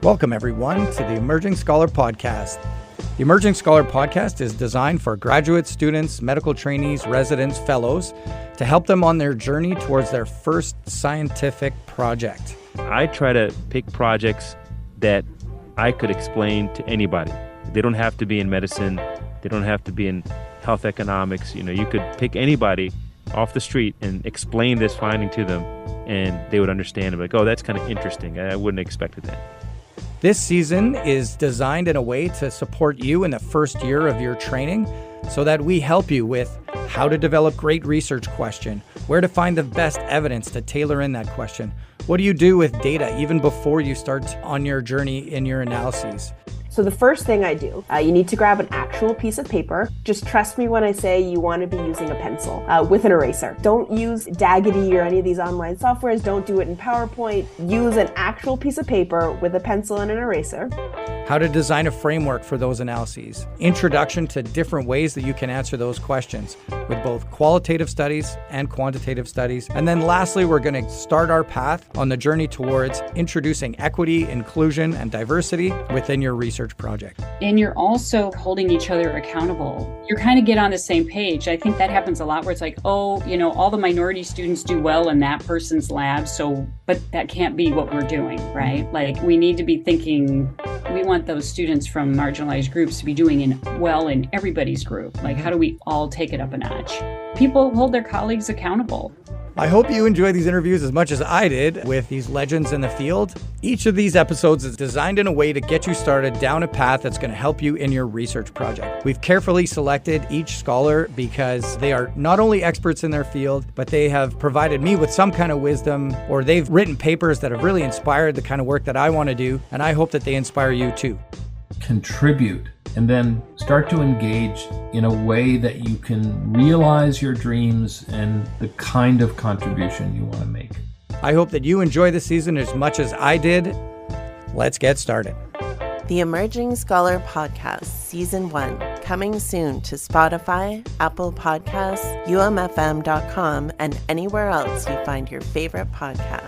Welcome, everyone, to the Emerging Scholar Podcast. The Emerging Scholar Podcast is designed for graduate students, medical trainees, residents, fellows, to help them on their journey towards their first scientific project. I try to pick projects that I could explain to anybody. They don't have to be in medicine. They don't have to be in health economics. You could pick anybody off the street and explain this finding to them, and they would understand it. Like, oh, that's kind of interesting. I wouldn't have expected that. This season is designed in a way to support you in the first year of your training so that we help you with how to develop great research question, where to find the best evidence to tailor in that question, what do you do with data even before you start on your journey in your analyses. So the first thing I do, you need to grab an actual piece of paper. Just trust me when I say you want to be using a pencil with an eraser. Don't use Daggity or any of these online softwares. Don't do it in PowerPoint. Use an actual piece of paper with a pencil and an eraser. How to design a framework for those analyses. Introduction to different ways that you can answer those questions with both qualitative studies and quantitative studies. And then lastly, we're going to start our path on the journey towards introducing equity, inclusion, and diversity within your research project. And you're also holding each other accountable. You kind of get on the same page. I think that happens a lot where it's like, oh, all the minority students do well in that person's lab. But that can't be what we're doing, right? Like we need to be thinking, we want those students from marginalized groups to be doing well in everybody's group. Like how do we all take it up a notch? People hold their colleagues accountable. I hope you enjoy these interviews as much as I did with these legends in the field. Each of these episodes is designed in a way to get you started down a path that's going to help you in your research project. We've carefully selected each scholar because they are not only experts in their field, but they have provided me with some kind of wisdom, or they've written papers that have really inspired the kind of work that I want to do, and I hope that they inspire you too. Contribute, and then start to engage in a way that you can realize your dreams and the kind of contribution you want to make. I hope that you enjoy the season as much as I did. Let's get started. The Emerging Scholar Podcast, Season 1, coming soon to Spotify, Apple Podcasts, UMFM.com, and anywhere else you find your favorite podcasts.